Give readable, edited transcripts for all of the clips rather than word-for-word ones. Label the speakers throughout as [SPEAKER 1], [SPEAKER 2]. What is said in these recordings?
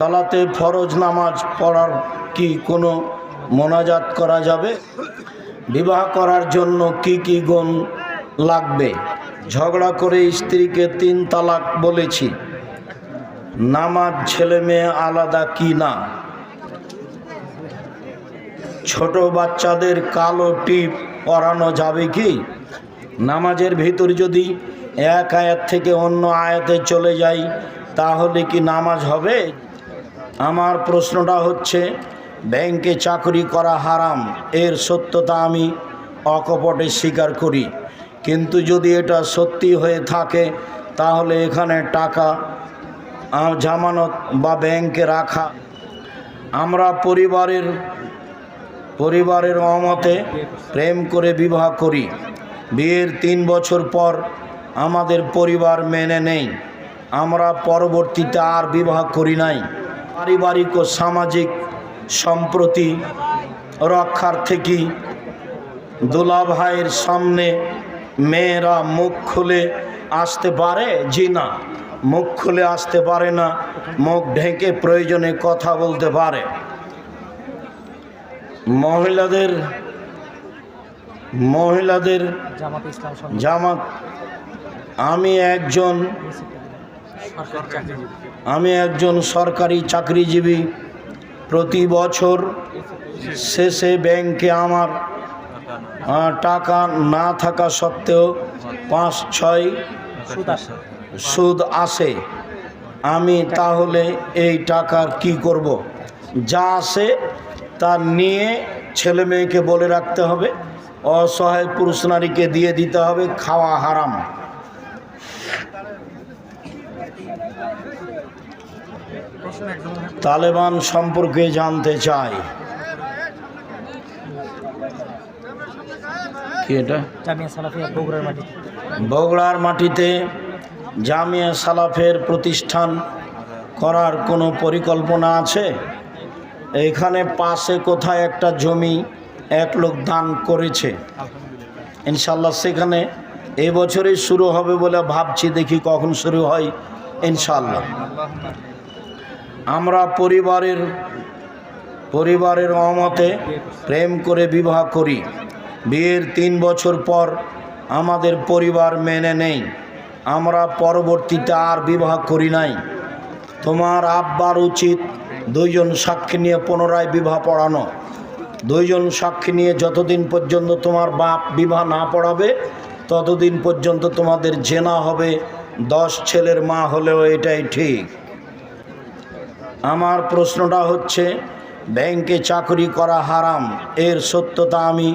[SPEAKER 1] সালাতে ফরজ নামাজ পড়ার কি কোনো মোনাজাত করা যাবে? বিবাহ করার জন্য কি কি গুণ লাগবে? ঝগড়া করে স্ত্রীকে 3 তালাক বলেছি, নামাজ ছেলে মেয়ে আলাদা কি না? ছোট বাচ্চাদের কালো টিপ পরানো যাবে কি? নামাজের ভিতর যদি এক আয়াত থেকে অন্য আয়াতে চলে যাই তাহলে কি নামাজ হবে? আমার প্রশ্নটা হচ্ছে, ব্যাংকে চাকরি করা হারাম, এর সত্যতা আমি অকপটে স্বীকার করি, কিন্তু যদি এটা সত্যি হয়ে থাকে তাহলে এখানে টাকা জামানত বা ব্যাংকে রাখা। আমরা পরিবারের অমতে প্রেম করে বিবাহ করি, বিয়ের 3 বছর পর আমাদের পরিবার মেনে নেই, আমরা পরবর্তীতে আর বিবাহ করি নাই। পারিবারিক ও সামাজিক সম্প্রতি রক্ষার থেকে দুলা ভাইয়ের সামনে মেয়েরা মুখ খুলে আসতে পারে? জি না, মুখ খুলে আসতে পারে না, মুখ ঢেকে প্রয়োজনে কথা বলতে পারে। মহিলাদের জামাত, আমি একজন সরকারি চাকরিজীবী, প্রতি বছর শেষে ব্যাংকে আমার টাকা না থাকা সত্ত্বেও 5-6 সুদ আসে, আমি তাহলে এই টাকার কি করব? যা আসে তা নিয়ে ছেলে মেয়েকে বলে রাখতে হবে, অসহায় পুরুষ নারীকে দিয়ে দিতে হবে, খাওয়া হারাম। তালেবান সম্পর্কে জানতে চাই। কি এটা? বগুড়ার মাটিতে জামিয়া সালাফের প্রতিষ্ঠান করার কোনো পরিকল্পনা আছে? এখানে পাশে কোথায় একটা জমি এক লোক দান করেছে, ইনশাল্লাহ সেখানে এবছরই শুরু হবে বলে ভাবছি, দেখি কখন শুরু হয় ইনশাল্লাহ। আমরা পরিবারের অমতে প্রেম করে বিবাহ করি, বিয়ের 3 বছর পর আমাদের পরিবার মেনে নেই, আমরা পরবর্তীতে আর বিবাহ করি নাই। তোমার আব্বার উচিত 2 জন সাক্ষী নিয়ে পুনরায় বিবাহ পড়ানো। 2 জন সাক্ষী নিয়ে যতদিন পর্যন্ত তোমার বাপ বিবাহ না পড়াবে ততদিন পর্যন্ত তোমাদের জেনা হবে, 10 ছেলের মা হলেও এটাই ঠিক। আমার প্রশ্নটা হচ্ছে, ব্যাংকে চাকরি করা হারাম, এর সত্যতা আমি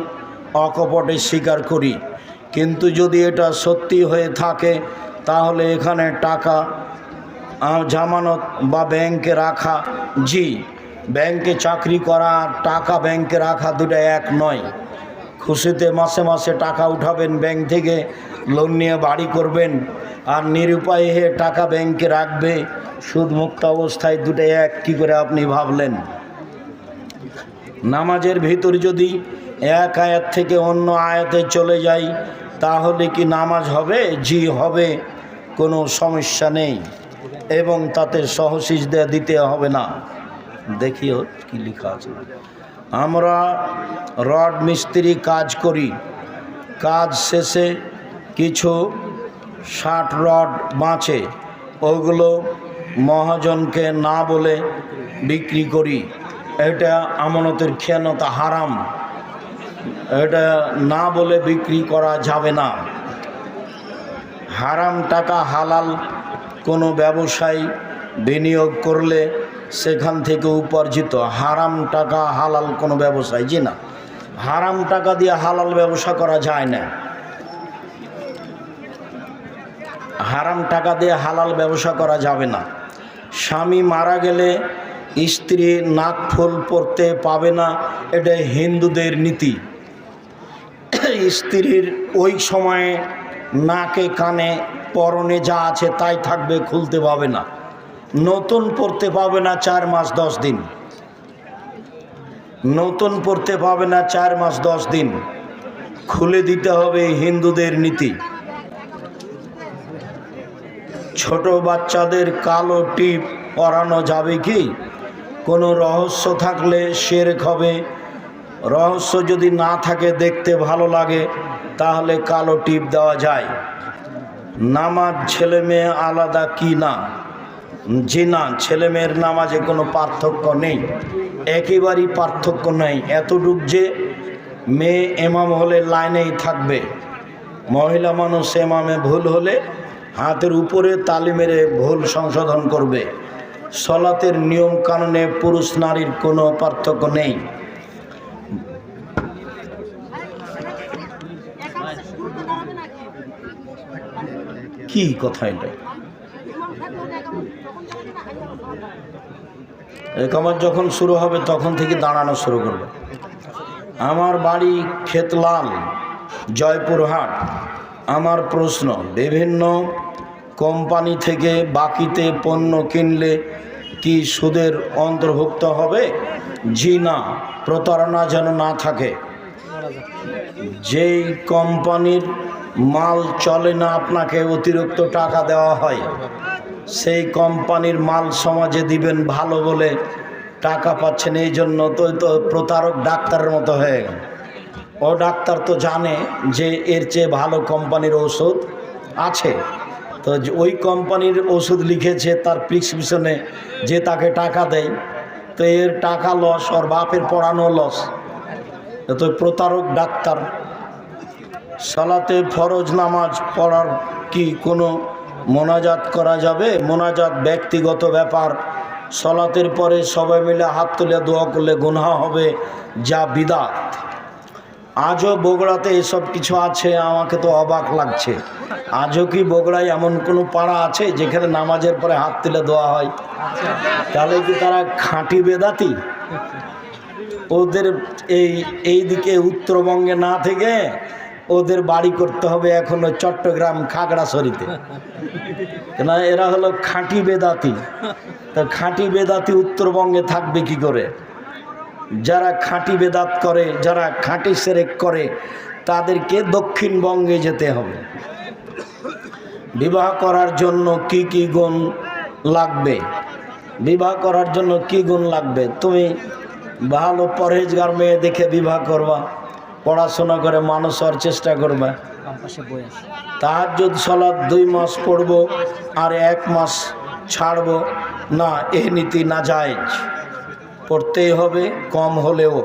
[SPEAKER 1] অকপটে স্বীকার করি, কিন্তু যদি এটা সত্যি হয়ে থাকে তাহলে এখানে টাকা জামানত বা ব্যাংকে রাখা। জি, ব্যাংকে চাকরি করা আর টাকা ব্যাংকে রাখা দুটো এক নয়। খুশিতে মাসে মাসে টাকা উঠাবেন ব্যাংক থেকে, লোন নিয়ে বাড়ি করবেন, আর নিরুপায় হয়ে টাকা ব্যাংকে রাখবে সুদমুক্ত অবস্থায়, দুটো এক কী করে আপনি ভাবলেন? নামাজের ভিতর যদি এক আয়াত থেকে অন্য আয়াতে চলে যাই তাহলে কি নামাজ হবে? জি হবে, কোনো সমস্যা নেই, এবং তাতে সহসিজদা দিতে হবে না। দেখিও কি লেখা আছে। আমরা রড মিস্ত্রি কাজ করি, কাজ শেষে কিছু 60 রড বাঁচে, ওগুলো মহাজনকে না বলে বিক্রি করি, এটা আমানতের খেয়ানতা হারাম, এটা না বলে বিক্রি করা যাবে না। হারাম টাকা হালাল কোনো ব্যবসায় বিনিয়োগ করলে সেখান থেকে উপার্জিত, হারাম টাকা হালাল কোনো ব্যবসায়, জি না, হারাম টাকা দিয়ে হালাল ব্যবসা করা যায় না, হারাম টাকা দিয়ে হালাল ব্যবসা করা যাবে না। স্বামী মারা গেলে স্ত্রী নাকফুল পরতে পাবে না, এটা হিন্দুদের নীতি। স্ত্রীর ওই সময়ে নাকে কানে পরনে যা আছে তাই থাকবে, খুলতে পাবে না, নতুন পরতে পাবে না 4 মাস 10 দিন, নতুন পরতে পাবে না 4 মাস 10 দিন, খুলে দিতে হবে, হিন্দুদের নীতি। ছোট বাচ্চাদের কালো টিপ পরানো যাবে কি? কোনো রহস্য থাকলে শিরক হবে, রহস্য যদি না থাকে দেখতে ভালো লাগে তাহলে কালো টিপ দেওয়া যায়। নামাজ ছেলে মেয়ে আলাদা কি না? জি না, ছেলে মেয়ের নামাজে কোনো পার্থক্য নেই, একেবারেই পার্থক্য নেই। এতটুক যে মেয়ে এমাম হলে লাইনেই থাকবে, মহিলা মানুষ এমামে ভুল হলে হাতের উপরে তালি মেরে ভুল সংশোধন করবে। সলাতের নিয়ম কানুনে পুরুষ নারীর কোনো পার্থক্য নেই। কি কথা এটা? একামত যখন শুরু হবে তখন থেকে দাঁড়ানো শুরু করবে। আমার বাড়ি খেতলাল, জয়পুরহাট। আমার প্রশ্ন, বিভিন্ন কোম্পানি থেকে বাকিতে পণ্য কিনলে কি সুদের অন্তর্ভুক্ত হবে? জি না, প্রতারণা যেন না থাকে। যেই কোম্পানির মাল চলে না, আপনাকে অতিরিক্ত টাকা দেওয়া হয়, সেই কোম্পানির মাল সমাজে দিবেন ভালো বলে টাকা পাচ্ছেন, এই জন্য তো প্রতারক ডাক্তারের মতো হয়ে গেল। ও ডাক্তার তো জানে যে এর চেয়ে ভালো কোম্পানির ওষুধ আছে, তো ওই কোম্পানির ওষুধ লিখেছে, তার প্রিসক্রিপশনে যে তাকে টাকা দেয়, তো এর টাকা লস, ওর বাপের পড়ানো লস, তো প্রতারক ডাক্তার। সালাতে ফরজ নামাজ পড়ার কি কোনো মোনাজাত করা যাবে? মোনাজাত ব্যক্তিগত ব্যাপার। সালাতের পরে সবাই মিলে হাত তুলে দোয়া করলে গুনাহ হবে, যা বিদআত। আজও বগুড়াতে এসব কিছু আছে, আমাকে তো অবাক লাগছে। আজও কি বগুড়ায় এমন কোনো পাড়া আছে যেখানে নামাজের পরে হাত তুলে দোয়া হয়? তাহলে কি তারা খাঁটি বেদাতি? ওদের এই দিকে উত্তরবঙ্গে না থেকে ওদের বাড়ি করতে হবে এখনো চট্টগ্রাম খাগড়াছড়িতে, কেন এরা হলো খাঁটি বেদাতি। তো খাঁটি বেদাতি উত্তরবঙ্গে থাকবে কি করে? যারা খাঁটি বেদাত করে, যারা খাঁটি শিরক করে, তাদেরকে দক্ষিণবঙ্গে যেতে হবে। বিবাহ করার জন্য কি কি গুণ লাগবে? বিবাহ করার জন্য কি গুণ লাগবে? তুমি ভালো পরহেজগার মেয়ে দেখে বিবাহ করবা, পড়াশোনা করে মানুষ হওয়ার চেষ্টা করবা। তাহাজ্জুদ সালাত 2 মাস পড়ব আর 1 মাস ছাড়ব না, এই নীতি নাজায়েজ। পড়তেই হবে কম হলেও।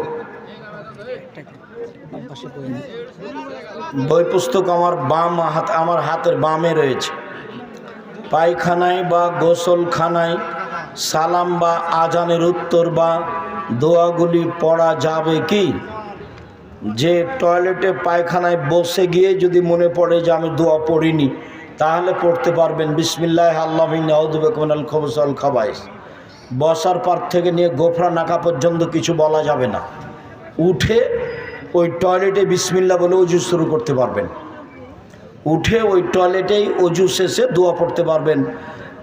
[SPEAKER 1] বই পুস্তক আমার হাতের বামে রয়েছে। পায়খানায় বা গোসলখানায় সালাম বা আজানের উত্তর বা দোয়াগুলি পড়া যাবে কি? যে টয়লেটে পায়খানায় বসে গিয়ে যদি মনে পড়ে যে আমি দোয়া পড়িনি, তাহলে পড়তে পারবেন বিসমিল্লাহ আল্লাহুম্মা আউযু বিকা মিনাল খুবুসি ওয়াল খাবাইস। বসার পর থেকে নিয়ে গোফরা নাকা পর্যন্ত কিছু বলা যাবে না। উঠে ওই টয়লেটে বিসমিল্লাহ বলে অজু শুরু করতে পারবেন। উঠে ওই টয়লেটেই অজু শেষে দোয়া পড়তে পারবেন,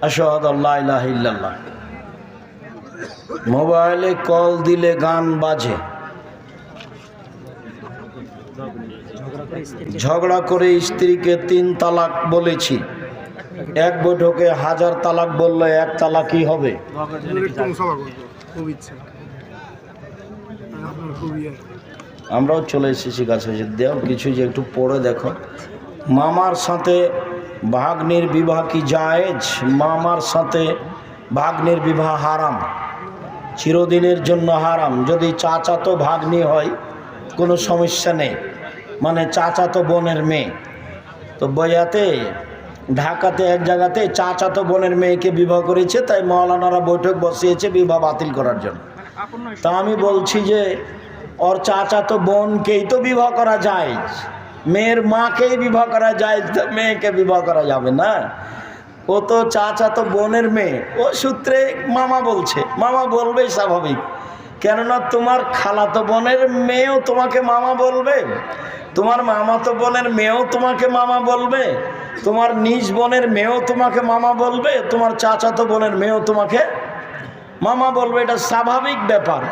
[SPEAKER 1] আশহাদু আল্লা ইলাহা ইল্লাল্লাহ। মোবাইলে কল দিলে গান বাজে, ঝগড়া করে স্ত্রীকে 3 তালাক বলেছি, এক বৈঠকে 1000 তালাক বললে 1 তালাকই হবে। আমরাও চলে এসেছি কাছে, দেও কিছু যে একটু পড়ে দেখো। মামার সাথে ভাগ্নির বিবাহ কি জায়েজ? মামার সাথে ভাগ্নির বিবাহ হারাম, চিরদিনের জন্য হারাম। যদি চাচাতো ভাগ্নি হয় কোনো সমস্যা নেই, মানে চাচাতো বোনের মেয়ে। তো বয়াতে ঢাকাতে এক জায়গাতে চাচাতো বোনের মেয়েকে বিবাহ করেছে, তাই মাওলানারা বৈঠক বসিয়েছে বিবাহ বাতিল করার জন্য। তা আমি বলছি যে ওর চাচাতো বোনকেই তো বিবাহ করা যায়, মেয়ের মাকেই বিবাহ করা যায়, মেয়েকে বিবাহ করা যাবে না? ও তো চাচাতো বোনের মেয়ে, ও সূত্রে মামা বলছে, মামা বলবেই স্বাভাবিক। কেননা তোমার খালাতো বোনের মেয়েও তোমাকে মামা বলবে, তোমার মামাতো বোনের মেয়েও তোমাকে মামা বলবে, তোমার নিজ বোনের মেয়েও তোমাকে মামা বলবে, তোমার চাচাতো বোনের মেয়েও তোমাকে মামা বলবে। এটা স্বাভাবিক ব্যাপার।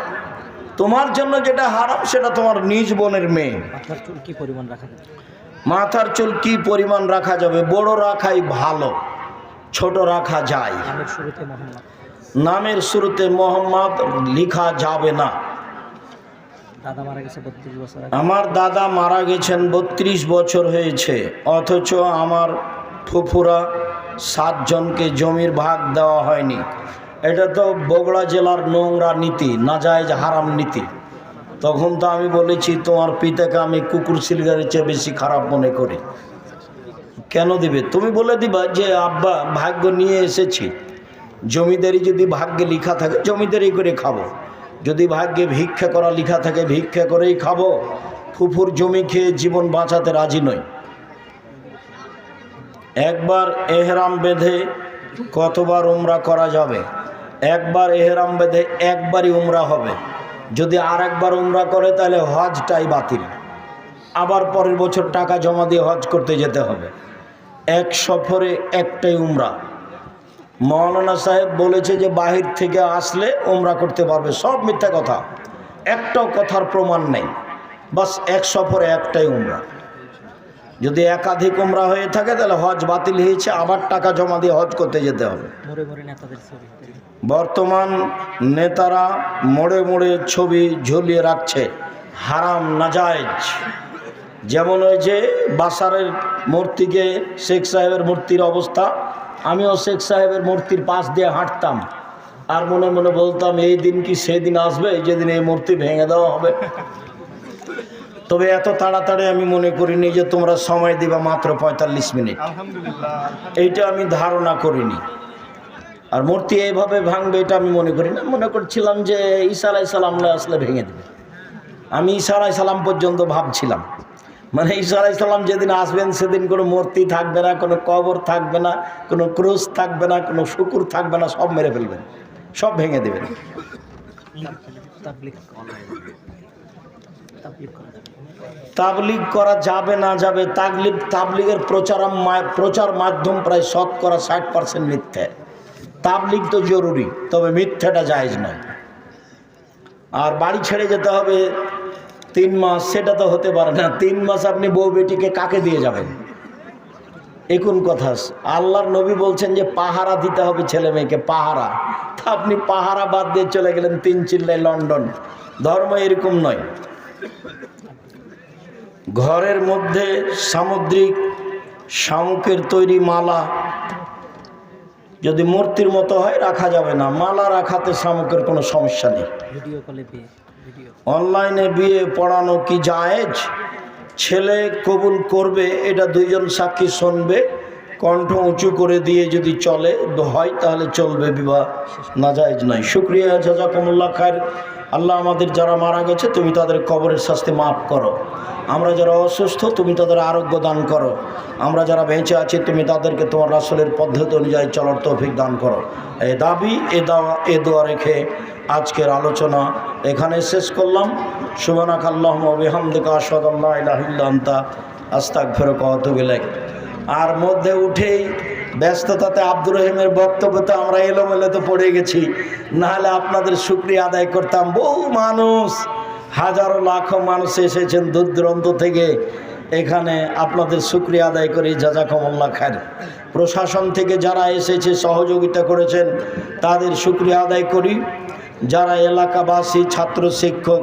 [SPEAKER 1] তোমার জন্য যেটা হারাম সেটা তোমার নিজ বোনের মেয়ে। মাথার চুল কি পরিমাণ রাখা যাবে? মাথার চুল কি পরিমাণ রাখা যাবে? বড় রাখাই ভালো, ছোট রাখা যায়। নামের শুরুতে মোহাম্মদ লিখা যাবে না।
[SPEAKER 2] দাদা মারা গেছে 32 বছর আগে।
[SPEAKER 1] আমার দাদা মারা গেছেন 32 বছর হয়েছে, অথচ আমার ফুফুরা 7 জনকে জমির ভাগ দেওয়া হয়নি। এটা তো বগুড়া জেলার নোংরা নীতি, নাজায়েজ হারাম নীতি। তখন তো আমি বলেছি তোমার পিতাকে আমি কুকুর সিলগারের চেয়ে বেশি খারাপ মনে করি। কেন দিবে? তুমি বলে দিবা যে আব্বা ভাগ্য নিয়ে এসেছি, জমিদারি যদি ভাগ্যে লেখা থাকে জমিদারি করে খাবো, যদি ভাগ্যে ভিক্ষা করা লেখা থাকে ভিক্ষা করেই খাবো। ফুফুর জমি খেয়ে জীবন বাঁচাতে রাজি নই। একবার এহরাম বেঁধে কতবার উমরা করা যাবে? একবার এহরাম বেঁধে একবারই উমরা হবে। যদি আর একবার উমরা করে তাহলে হজটাই বাতিল, আবার পরের বছর টাকা জমা দিয়ে হজ করতে যেতে হবে। এক সফরে একটাই উমরা। মৌলানা সাহেব বলেছে যে বাহির থেকে আসলে উমরা করতে পারবে, সব মিথ্যা কথা, একটাও কথার প্রমাণ নেই। বাস এক সফরে একটাই উমরা। যদি একাধিক উমরা হয়ে থাকে তাহলে হজ বাতিল হয়েছে, আবার টাকা জমা দিয়ে হজ করতে যেতে হবে। বর্তমান নেতারা মোড়ে মোড়ে ছবি ঝুলিয়ে রাখছে, হারাম নাজায়েজ। যেমন ওই যে বাসারের মূর্তিকে শেখ সাহেবের মূর্তির অবস্থা, আমিও শেখ সাহেবের মূর্তির পাশ দিয়ে হাঁটতাম আর মনে মনে বলতাম এই দিন কি সেদিন আসবে যেদিন এই মূর্তি ভেঙে দেওয়া হবে। তবে এত তাড়াতাড়ি আমি মনে করিনি যে তোমরা সময় দিবা মাত্র 45 মিনিট, এইটা আমি ধারণা করিনি। আর মূর্তি এইভাবে ভাঙবে এটা আমি মনে করি না। মনে করছিলাম যে ঈসা আলাইহিস সালাম আসলে ভেঙে দেবে। আমি ঈসা আলাইহিস সালাম পর্যন্ত ভাবছিলাম, মানে ঈসা আলাইহিস সালাম যেদিন আসবেন সেদিন কোনো মূর্তি থাকবে না, কোনো কবর থাকবে না, কোনো ক্রুশ থাকবে না, কোনো শুকুর থাকবে না, সব মেরে ফেলবেন, সব ভেঙে দেবেন। তাবলিগ করা যাবে না যাবে, তাবলিগের প্রচার মাধ্যম প্রায় 60% মিথ্যে। তাবলিগ তো জরুরি, তবে মিথ্যাটা জায়েজ নয়। আর বাড়ি ছেড়ে যেতে হবে 3 মাস, সেটা তো হতে পারে না। 3 মাস আপনি বউ বেটিকে কাকে দিয়ে যাবেন? এ কোন কথা? আল্লাহর নবী বলছেন যে পাহারা দিতে হবে ছেলে মেয়েকে, পাহারা। তা আপনি পাহারা বাদ দিয়ে চলে গেলেন 3 চিল্লায় লন্ডন। ধর্ম এরকম নয়। ঘরের মধ্যে সামুদ্রিক শামুকের তৈরি মালা যদি মূর্তির মতো হয় রাখা যাবে না, মালা রাখাতে শামুকের কোনো সমস্যা নেই। অনলাইনে বিয়ে পড়ানো কি জায়েজ? ছেলে কবুল করবে এটা 2 জন সাক্ষী শুনবে, কণ্ঠ উঁচু করে দিয়ে যদি চলে হয় তাহলে চলবে, বিবাহ নাজায়েজ নয়। শুকরিয়া, জাযাকুমুল্লাহ খায়র। আল্লাহ আমাদের যারা মারা গেছে তুমি তাদের কবরের শাস্তি মাফ করো। আমরা যারা অসুস্থ তুমি তাদের আরোগ্য দান করো। আমরা যারা বেঁচে আছি তুমি তাদেরকে তোমার রাসূলের পদ্ধতি অনুযায়ী চলার তৌফিক দান করো। এই দাবি এ দোয়া রেখে আজকের আলোচনা এখানে শেষ করলাম। সুবহানাকা আল্লাহুম্মা ওয়া বিহামদিকা আশহাদু আল্লা ইলাহা ইল্লা আনতা আস্তাগফিরুকা ওয়া আতুবু ইলাইক। আর মধ্যে উঠেই ব্যস্ততাতে আব্দুর রহিমের বক্তব্যতে আমরা এলোমেলোতে পড়ে গেছি, নাহলে আপনাদের শুকরিয়া আদায় করতাম। বহু মানুষ, হাজারো লাখো মানুষ এসেছেন দূর দূরান্ত থেকে এখানে, আপনাদের শুকরিয়া আদায় করি, জাযাকুমুল্লাহ খায়র। প্রশাসন থেকে যারা এসেছে সহযোগিতা করেছেন তাদের শুকরিয়া আদায় করি। যারা এলাকাবাসী, ছাত্র, শিক্ষক